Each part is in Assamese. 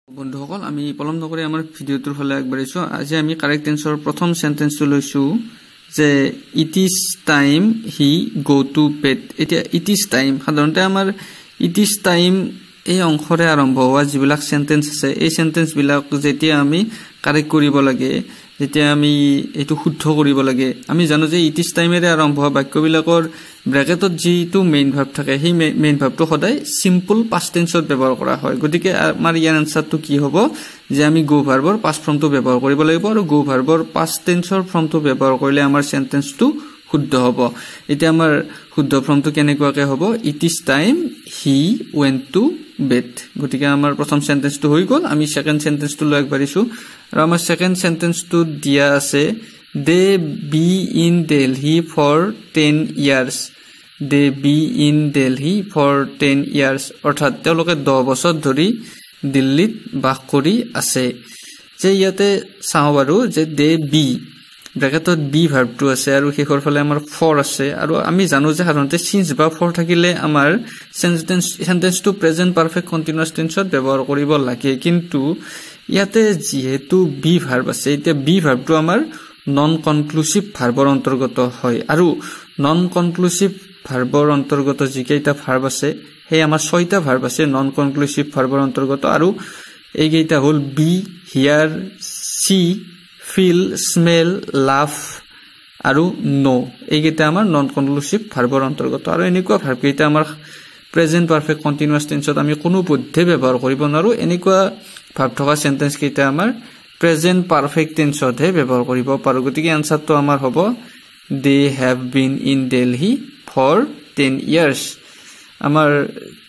বন্ধুসকল আমি পলম নকৰি আমাৰ ভিডিওটোৰ ফালে আগবাঢ়িছো। আজি আমি কাৰেক্ট টেন্সৰ প্ৰথম সেন্টেন্সটো লৈছো যে it is time he go to bed. এতিয়া ইট ইজ টাইম সাধাৰণতে আমাৰ ইট ইজ টাইম এই অংশৰে আৰম্ভ হোৱা যিবিলাক সেন্টেন্স আছে এই সেন্টেন্স বিলাক যেতিয়া আমি কাৰেক্ট কৰিব লাগে, যেতিয়া আমি এটো শুদ্ধ কৰিব লাগে, আমি জানো যে ইট ইজ টাইমেৰে আৰম্ভ হোৱা বাক্যবিলাকৰ ব্ৰেকেটত যিটো মেইন ভাৰ্ব থাকে সেই মেইন ভাৰ্বটো সদায় সিম্পল পাস্ট টেন্সত ব্যৱহাৰ কৰা হয়। গতিকে আমাৰ ইয়াৰ আনসাৰটো কি হ'ব যে আমি গো ভাৰ্বৰ পাস্ট ফৰ্মটো ব্যৱহাৰ কৰিব লাগিব আৰু গো ভাৰ্বৰ পাস্ট টেন্সৰ ফৰ্মটো ব্যৱহাৰ কৰিলে আমাৰ সেন্টেন্সটো শুদ্ধ হ'ব। এতিয়া আমাৰ শুদ্ধ ফৰ্মটো কেনেকুৱাকে হ'ব? It is time he went to bed. গতিকে আমাৰ প্ৰথম সেন্টেন্সটো হৈ গ'ল। আমি সেকেন্ড সেন্টেন্সটো লৈ আগবাঢ়িছো আৰু আমাৰ সেকেন্ড সেন্টেন্সটো দিয়া আছে they be in Delhi for 10 years. They be in Delhi for 10 years অৰ্থাৎ তেওঁলোকে 10 বছৰ ধৰি দিল্লীত বাস কৰি আছে। যে ইয়াতে চাওঁ বাৰু যে দে বি ব্ৰেকেটত বি ভাৰ্বটো আছে আৰু শেষৰ ফালে আমাৰ ফৰ আছে আৰু আমি জানো যে সাধাৰণতে সিন্স বা ফৰ থাকিলে আমাৰ সেন্টেন্সটো প্ৰেজেন্ট পাৰফেক্ট কন্টিনিউয়াস টেন্সত ব্যৱহাৰ কৰিব লাগে। কিন্তু ইয়াতে যেহেতু বি ভাৰ্ব আছে, এতিয়া বি ভাৰ্বটো আমাৰ নন কনক্লুসিভ ভাৰ্বৰ অন্তৰ্গত হয় আৰু নন কনক্লুসিভ ভাৰ্বৰ অন্তৰ্গত যিকেইটা ভাৰ্ব আছে সেই আমাৰ 6টা ভাৰ্ব আছে নন কনক্লুসিভ ভাৰ্বৰ অন্তৰ্গত আৰু এইকেইটা হ'ল বি, হিয়াৰ, সি, ফিল, স্মেল, লাভ আৰু নো। এইকেইটা আমাৰ নন কনক্লুসিভ ভাৰ্বৰ অন্তৰ্গত আৰু এনেকুৱা ভাৰ্ব কেইটা আমাৰ প্ৰেজেন্ট পাৰফেক্ট কন্টিনিউয়াস টেন্সত আমি কোনো পদ্ধতি ব্যৱহাৰ কৰিব নোৱাৰো। এনেকুৱা ভাৰ্ব থকা সেন্টেন্স কেইটা আমাৰ প্ৰেজেন্ট পাৰফেক্ট টেন্সতহে ব্যৱহাৰ কৰিব পাৰো। গতিকে আনসাৰটো আমাৰ হ'ব they have been in Delhi for 10 years. আমাৰ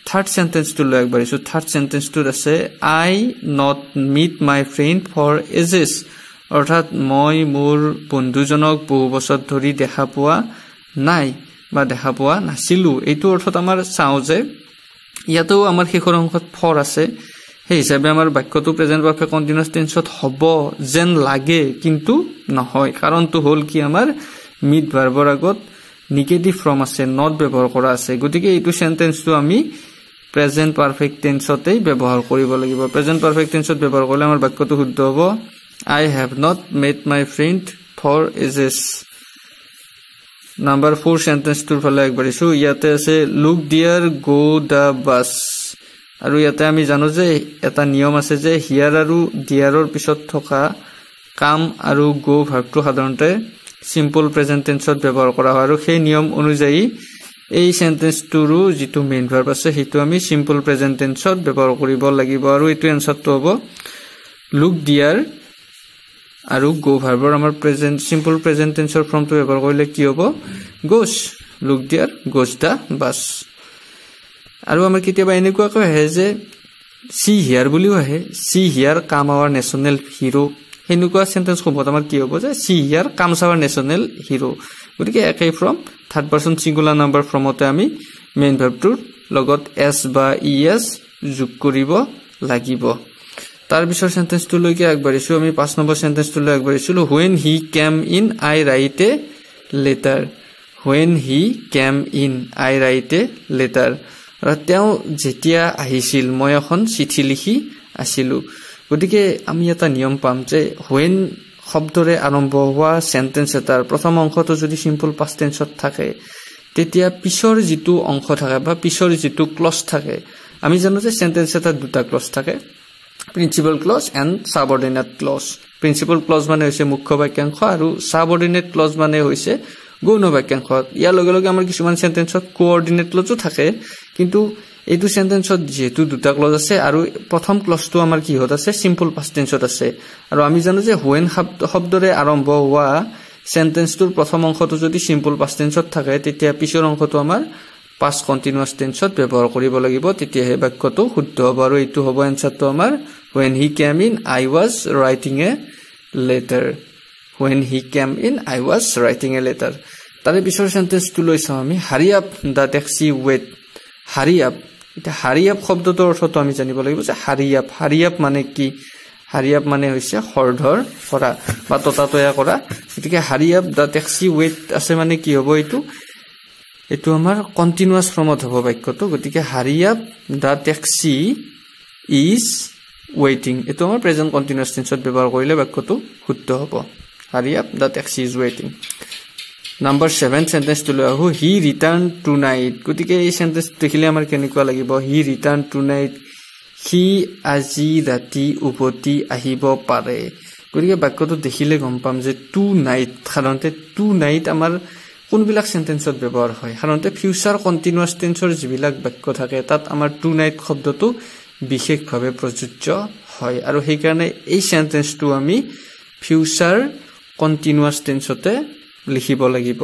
থাৰ্ড সেন্টেন্সটো লৈ আগবাঢ়িছো। থাৰ্ড সেন্টেন্সটোত আছে I not meet my friend for ages অৰ্থাৎ মই মোৰ বন্ধুজনক বহু বছৰ ধৰি দেখা পোৱা নাই বা দেখা পোৱা নাছিলো। এইটো অৰ্থত আমাৰ চাওঁ যে ইয়াতেও আমাৰ শেষৰ অংশত ফৰ আছে, সেই হিচাপে আমাৰ বাক্যটো প্ৰেজেন্ট পাৰফেক্ট কন্টিনিউয়াস টেন্সত হ'ব যেন লাগে কিন্তু নহয়। কাৰণটো হ'ল কি আমাৰ মিট ভাৰ্বৰ আগত নিগেটিভ ফৰ্ম আছে, নট ব্যৱহাৰ কৰা আছে। গতিকে এইটো সেন্টেন্সটো আমি প্ৰেজেন্ট পাৰফেক্ট টেন্সতেই ব্যৱহাৰ কৰিব লাগিব। প্ৰেজেন্ট পাৰফেক্ট টেন্সত ব্যৱহাৰ কৰিলে আমাৰ বাক্যটো শুদ্ধ হ'ব I have not met my friend for ages. Number 4 sentence টোৰ ফালে আগবাঢ়িছো। ইয়াতে আছে look dear go the bus আৰু ইয়াতে আমি জানো যে এটা নিয়ম আছে যে হিয়াৰ আৰু ডিয়াৰৰ পিছত থকা কাম আৰু গো ভাৰ্বটো সাধাৰণতে সিম্পল প্ৰেজেন্ট টেন্সত ব্যৱহাৰ কৰা হয় আৰু সেই নিয়ম অনুযায়ী এই সেন্টেন্সটোৰো যিটো মেইন ভাৰ্ব আছে সেইটো আমি সিম্পল প্ৰেজেন্ট টেন্সত ব্যৱহাৰ কৰিব লাগিব আৰু এইটো এনসাৰটো হ'ব look dear আৰু গো ভাৰ্বৰ আমাৰ প্ৰেজেন্ট সিম্পল প্ৰেজেন্ট টেন্সৰ ফৰ্মটো ব্যৱহাৰ কৰিলে কি হ'ব? গোজ। লুক ডিয়াৰ গোজ দা বাস। আৰু আমাৰ কেতিয়াবা এনেকুৱাকৈ আহে যে সি হিয়াৰ বুলিও আহে, সি হিয়াৰ কাম আৱাৰ নেশ্যনেল হিৰো। সেনেকুৱা সেন্টেন্স সমূহত আমাৰ কি হ'ব যে সি হিয়াৰ কামছ আৱাৰ নেশ্যনেল হিৰো। গতিকে একেই ফৰ্ম থাৰ্ড পাৰ্চন সিংগুলাৰ নাম্বাৰ ফৰ্মতে আমি মেইন ভাৰ্বটোৰ লগত এছ বা ইএছ যোগ কৰিব লাগিব। তাৰ পিছৰ সেন্টেন্সটো লৈকে আগবাঢ়িছো। আমি 5 নম্বৰ সেন্টেন্সটো লৈ আগবাঢ়িছিলো when he came in I write a letter. when he came in I write a letter. তেওঁ যেতিয়া আহিছিল মই এখন চিঠি লিখি আছিলো। গতিকে আমি এটা নিয়ম পাম যে when শব্দৰে আৰম্ভ হোৱা সেন্টেন্স এটাৰ প্ৰথম অংশটো যদি সিম্পল পাস্ট টেন্সত থাকে তেতিয়া পিছৰ যিটো অংশ থাকে বা পিছৰ যিটো ক্লজ থাকে, আমি জানো যে সেন্টেন্স এটা দুটা ক্লজ থাকে, principal clause and subordinate clause. Principal clause মানে হৈছে মুখ্য বাক্যাংশ আৰু সাবঅৰ্ডিনেট ক্লজ মানে হৈছে গৌণ বাক্যাংশ। ইয়াৰ লগে লগে আমাৰ কিছুমান সেন্টেন্সত কোঅৰ্ডিনেট ক্লজো থাকে, কিন্তু এইটো সেন্টেন্সত যেহেতু দুটা ক্লজ আছে আৰু প্ৰথম ক্লজটো আমাৰ কিহত আছে? সিম্পল পাস্ট টেন্সত আছে। আৰু আমি জানো যে when শব্দৰে আৰম্ভ হোৱা সেন্টেন্সটোৰ প্ৰথম অংশটো যদি সিম্পল পাস্ট টেন্সত থাকে তেতিয়া পিছৰ অংশটো আমাৰ পাস্ট কন্টিনিউয়াস টেন্সত ব্যৱহাৰ কৰিব লাগিব, তেতিয়াহে বাক্যটো শুদ্ধ হ'ব। আৰু এইটো হ'ব এনসাৰটো আমাৰ when he came in I was writing a letter. when he came in I was writing a letter. তাৰে পিছৰ সেন্টেন্সটো লৈ চাওঁ আমি hurry up the taxi wait. hurry up, এটা hurry up শব্দটোৰ অৰ্থটো আমি জানিব লাগিব যে hurry up মানে কি? hurry up মানে হৈছে খৰধৰ কৰা বা ততাতয়া কৰা। গতিকে hurry up the taxi wait আছে মানে কি হ'ব? এইটো আমাৰ কন্টিনিউয়াস ফৰ্মত হ'ব বাক্যটো। গতিকে hurry up the taxi is waiting. Eto amar present continuous tense ot byabar korile bakyotu shuddho hobo. Hurry up, the taxi is waiting. Number 7 sentence to lo ahu, he returned tonight. Gotike ei sentence dekhile amar kenikwa lagibo, he returned tonight. He aji rati upoti ahibo pare. Gotike bakyotu dekhile gom pam je tonight saronte tonight amar কোনবিলাক সেন্টেন্সত ব্যৱহাৰ হয় সাধাৰণতে ফিউচাৰ কন্টিনিউয়াস টেন্সৰ যিবিলাক বাক্য থাকে তাত আমাৰ টু নাইট শব্দটো বিশেষভাৱে প্ৰযোজ্য হয় আৰু সেই কাৰণে এই সেন্টেন্সটো আমি ফিউচাৰ কন্টিনিউয়াস টেন্সতে লিখিব লাগিব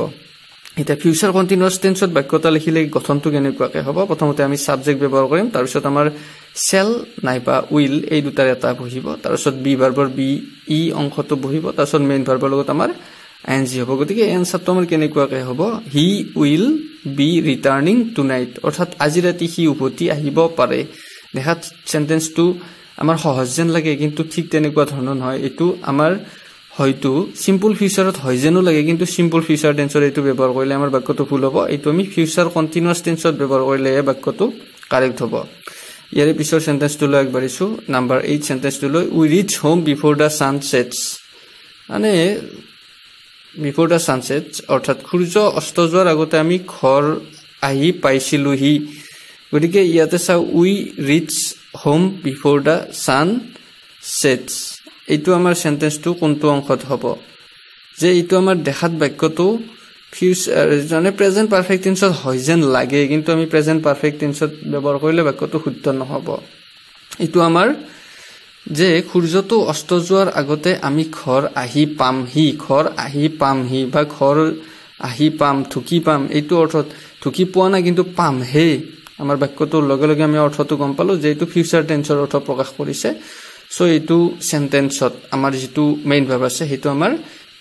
এটা ফিউচাৰ কন্টিনিউয়াস টেন্সত বাক্যটা লিখিলে গঠনটো কেনেকুৱাকে হ'ব প্ৰথমতে আমি সাবজেক্ট ব্যৱহাৰ কৰিম তাৰ পিছত আমাৰ shall নাইবা will এই দুটাৰ এটা বহিব তাৰ পিছত বি ভাৰ্বৰ বি ই অংশটো বহিব তাৰ পিছত মেইন ভাৰ্বৰ লগত আমাৰ ing hobo gotike answer to amar kenekwa hobo he will be returning tonight orthat aji rati hi upoti ahibo pare dekhat sentence to amar সহজ যেন লাগে কিন্তু ঠিক তেনেকুৱা ধৰণৰ হয় এটো আমাৰ হয়তো সিম্পল ফিউচাৰত হয় যেন লাগে কিন্তু সিম্পল ফিউচাৰ টেন্সৰ এটো ব্যৱহাৰ কৰিলে আমাৰ বাক্যটো ভুল হ'ব এটো আমি ফিউচাৰ কন্টিনিউয়াস টেন্সত ব্যৱহাৰ কৰিলে বাক্যটো কাৰেক্ট হ'ব ইয়াৰে পিছৰ সেন্টেন্সটো লৈ আগবাঢ়িছো নাম্বাৰ 8 সেন্টেন্সটো লৈ we reach home before the sun sets মানে before the sunset অর্থাৎ সূর্য অস্ত যোৱাৰ আগতে আমি ঘৰ আহি পাইছিলুহি গতিকে ইয়াতে চাও we reach home before the sun sets এইটো আমাৰ সেন্টেন্সটো কোনটো অংশত হ'ব যে এইটো আমাৰ দেখাত বাক্যটো ফিউচাৰ মানে প্ৰেজেন্ট পাৰফেক্ট টেন্সত হয় যেন লাগে কিন্তু আমি প্ৰেজেন্ট পাৰফেক্ট টেন্সত ব্যৱহাৰ কৰিলে বাক্যটো শুদ্ধ নহব এইটো আমাৰ যে সূৰ্যটো অস্ত যোৱাৰ আগতে আমি ঘৰ আহি পামহি বা ঘৰ আহি পাম থুকি পাম এইটো অৰ্থত থুকি পোৱা না কিন্তু পাম হে আমাৰ বাক্যটোৰ লগে লগে আমি অৰ্থটো গম পালো যে এইটো ফিউচাৰ টেন্সৰ অৰ্থ প্ৰকাশ কৰিছে সো এইটো সেন্টেন্সত আমাৰ যেটো মেইন ভাৰ্ব আছে হেতু আমাৰ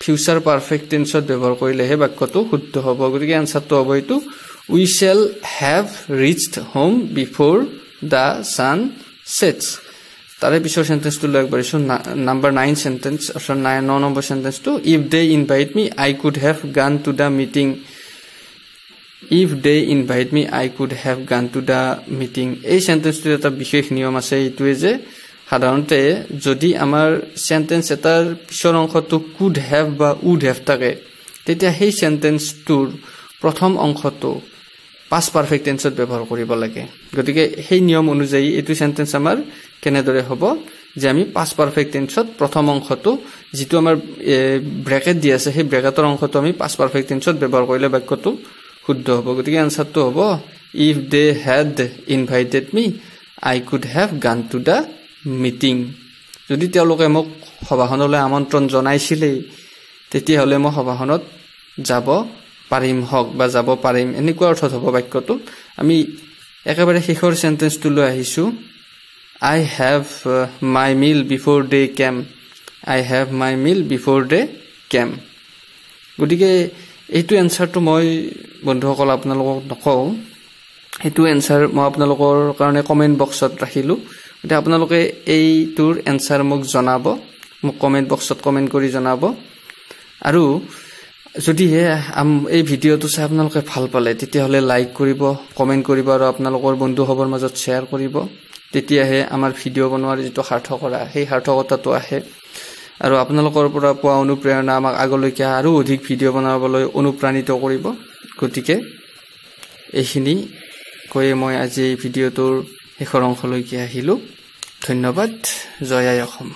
ফিউচাৰ পাৰফেক্ট টেন্সত ব্যৱহাৰ কৰিলেহে বাক্যটো শুদ্ধ হ'ব গতিকে আনসাৰটো হ'ব এইটো we shall have reached home before the sun sets তাৰে পিছৰ সেন্টেন্সটো লৈ আগবাঢ়িছো নাম্বাৰ 9 সেন্টেন্স অৰ 9 নম্বৰ সেন্টেন্সটো if they invite me I could have gone to the meeting এই সেন্টেন্সটো এটা বিশেষ নিয়ম আছে এইটোৱে যে সাধাৰণতে যদি আমাৰ সেন্টেন্স এটাৰ পিছৰ অংশটো could have বা would have থাকে তেতিয়া সেই সেন্টেন্সটোৰ প্ৰথম অংশটো past perfect tense ব্যৱহাৰ কৰিব লাগে গতিকে সেই নিয়ম অনুযায়ী এটো সেন্টেন্স আমাৰ কেনেদৰে হ'ব যে আমি past perfect tense প্ৰথম অংশটো যেটো আমাৰ ব্ৰেকেট দি আছে সেই ব্ৰেকেটৰ অংশটো আমি past perfect tense ব্যৱহাৰ কৰিলে বাক্যটো শুদ্ধ হ'ব গতিকে আনসাৰটো হ'ব if they had invited me I could have gone to the meeting যদি তেওঁলোকে মোক সভাখনলৈ আমন্ত্ৰণ জনাইছিলে তেতিয়া হলে মই সভাখনত যাব পাৰিম হক বা যাব পাৰিম এনেকুৱা অৰ্থত হ'ব বাক্যটো আমি একেবাৰে শেষৰ সেন্টেন্সটো লৈ আহিছো I have my meal before they came গতিকে এইটো এনসাৰটো মই বন্ধুসকল আপোনালোকক নকওঁ এইটো এনসাৰ মই আপোনালোকৰ কাৰণে কমেন্ট বক্সত ৰাখিলো এটা আপোনালোকে এইটোৰ এনসাৰ মোক জনাব মোক কমেন্ট বক্সত কমেন্ট কৰি জনাব আৰু যদি এই ভিডিওটো চাই আপোনালোকে ভাল পালে তেতিয়া হলে লাইক কৰিব কমেন্ট কৰিব আৰু আপোনালোকৰ বন্ধুসকলৰ মাজত শেয়াৰ কৰিব তেতিয়াহে আমাৰ ভিডিও বনোৱাৰ যেটো সাৰ্থকতা সেই সাৰ্থকতাটো আহে আৰু আপোনালোকৰ পৰা পোৱা অনুপ্ৰেৰণা আমাক আগলৈকে আৰু অধিক ভিডিও বনাবলৈ অনুপ্ৰাণিত কৰিব গতিকে এইখিনি কৈ মই আজি এই ভিডিওটোৰ শেষৰ অংশলৈকে আহিলো ধন্যবাদ জয় আই অসম